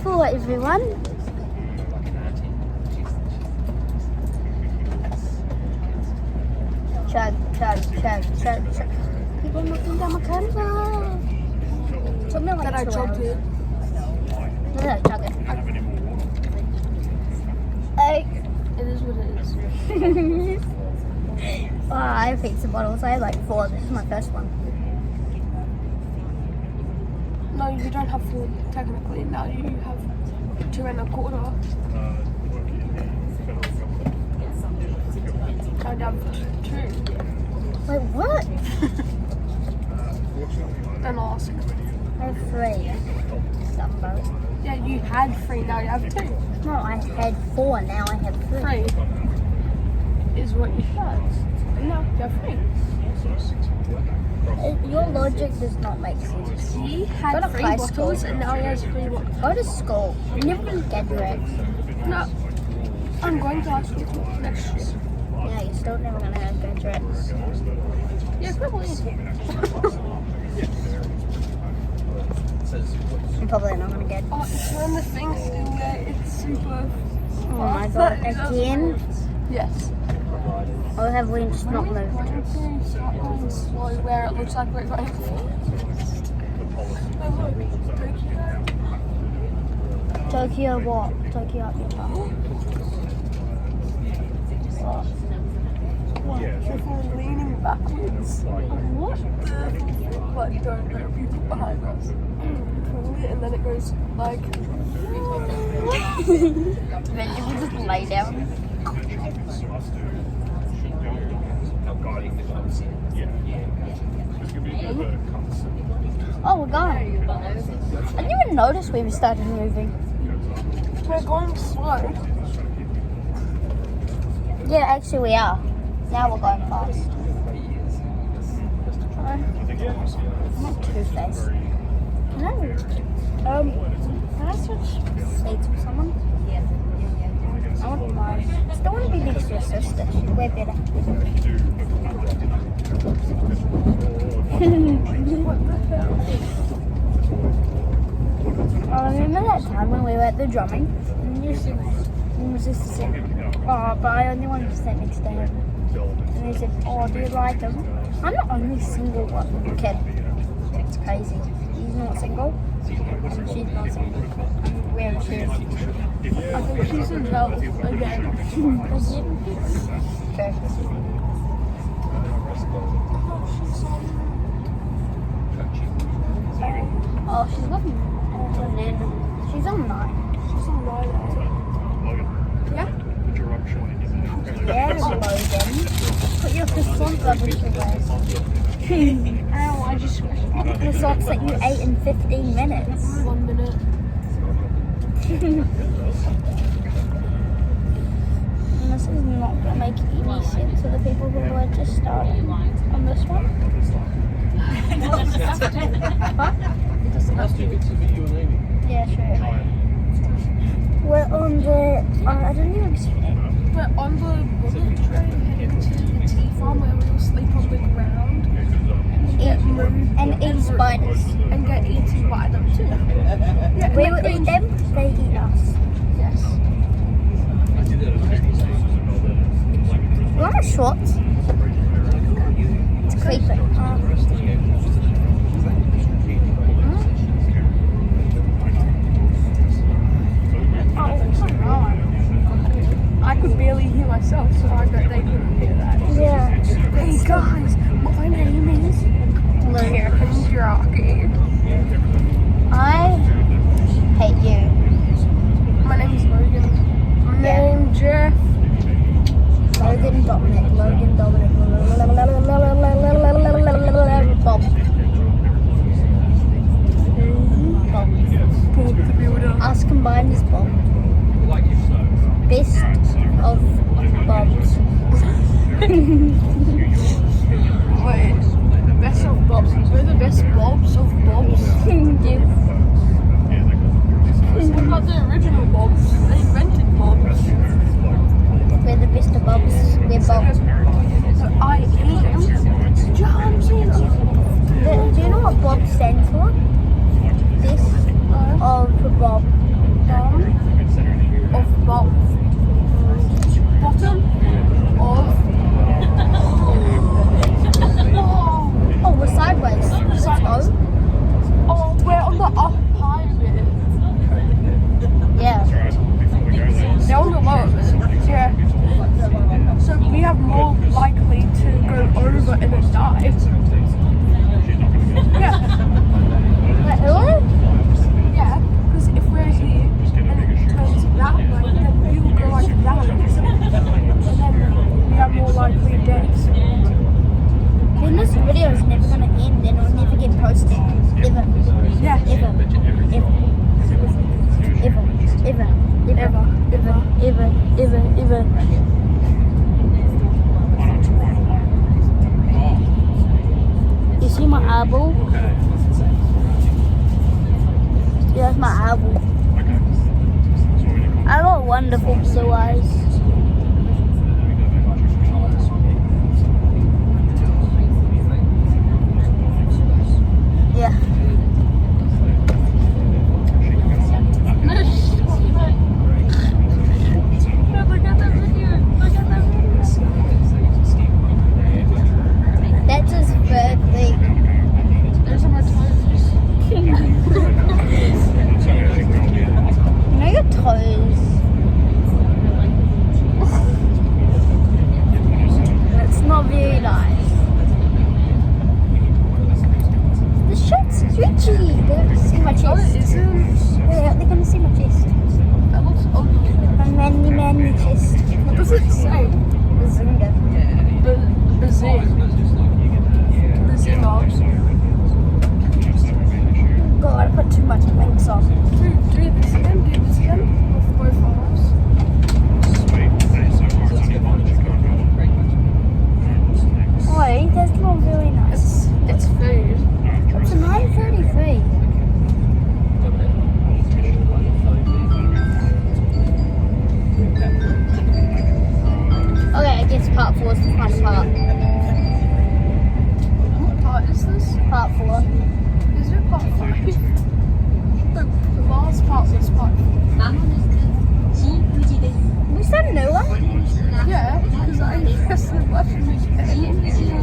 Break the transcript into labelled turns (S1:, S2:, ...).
S1: Hello everyone. Chug. People looking down my camera. Took me like 2 hours. No, chug it. Hey.
S2: It is what it is.
S1: Oh, I have pizza bottles. I have like 4. This is my first one.
S2: No, you don't have 4 technically. Now you have 2 and a quarter. I'd have 2.
S1: Wait, what?
S2: And ask.
S1: I have 3. Somebody.
S2: Yeah, you had 3, now you have 2.
S1: No, I had 4. Now I have 3.
S2: 3 is what you had. And now you have 3.
S1: Your logic does not make sense.
S2: He
S1: Go
S2: had
S1: to
S2: 3
S1: high
S2: bottles
S1: school.
S2: and now he has 3 bottles.
S1: Go to school. You're never gonna get Rex.
S2: No, I'm going to ask you next year.
S1: Yeah, you're still never gonna have good Rex.
S2: Yeah, probably.
S1: I'm probably not gonna get.
S2: Oh, it's one of the things where it's super.
S1: Oh my god, again?
S2: Yes.
S1: Or have we just not moved?
S2: Going slow where it looks like we're going fast.
S1: Tokyo what? Tokyo up your tongue.
S2: If we're leaning backwards, what the? But don't hurt people behind us. And then it goes like.
S1: Then you will just lay down. Oh, we're gone. I didn't even notice we started moving.
S2: We're going slow.
S1: Yeah, actually we are. Now we're going fast. Not too fast. Can I switch seats with someone? I wouldn't mind. Still want to be next to your sister. She's way better. I remember that time when we were at the drumming and you said, oh, but I only wanted to sit next to him. And he said, oh, do you like him? I'm the only single one kid. It's crazy. He's not single. And she's not single. Where is she?
S2: I think she's in hell again.
S1: Okay. Oh, she's looking. She's on 9.
S2: She's on right. Yeah?
S1: Yeah, Logan. Put your croissant up into your waist.
S2: Ow, I just squished it.
S1: Croissants that you ate in 15 minutes.
S2: 1 minute.
S1: And this is not going to make any sense to the people who are just starting on this one. Huh? Yeah, sure. We're on the. I don't even explain.
S2: We're on the bullet train heading to the tea farm where we'll sleep on the ground
S1: And eat spiders.
S2: and get eaten by them too. Yeah,
S1: We will eat them, they eat us.
S2: Yes.
S1: You want my shorts? It's creeping.
S2: I could barely hear myself, so I bet they couldn't hear that.
S1: Yeah.
S2: Hey guys, my name is American Jockey.
S1: I hate you.
S2: My name's Logan. My name's Jeff.
S1: Logan Dominic. Bob.
S2: Bob the Builder.
S1: Us combined is Bob. Best of Bobs.
S2: Wait, best of Bobs. We're the best Bobs of Bobs.
S1: Yes.
S2: What about the original Bobs? They invented Bobs.
S1: We're the best of Bobs. We're Bobs.
S2: I am John Cena.
S1: Do you know what Bob stands for? Best of Bob. Ever. You see my eyeball? Yeah, that's my eyeball. I got wonderful blue eyes. Yeah. That's his third leg.
S2: There's my toes.
S1: You know your toes. That's not very nice. The shirt's stretchy. They're gonna see my
S2: Oh,
S1: chest.
S2: it isn't.
S1: Yeah, they're gonna see my chest.
S2: That looks ugly.
S1: My manly chest.
S2: What does it say?
S1: Bazinga.
S2: Bazinga.
S1: God, I put too much links on.
S2: Do this again. With both arms.
S1: Wait, that's not very nice.
S2: It's food.
S1: It's a 9:33. Okay, I guess part 4 is the fun part.
S2: What part is this?
S1: Part 4.
S2: Is it part 5? The last part was part 4.
S1: Was that a new one?
S2: Yeah, because I pressed the button again.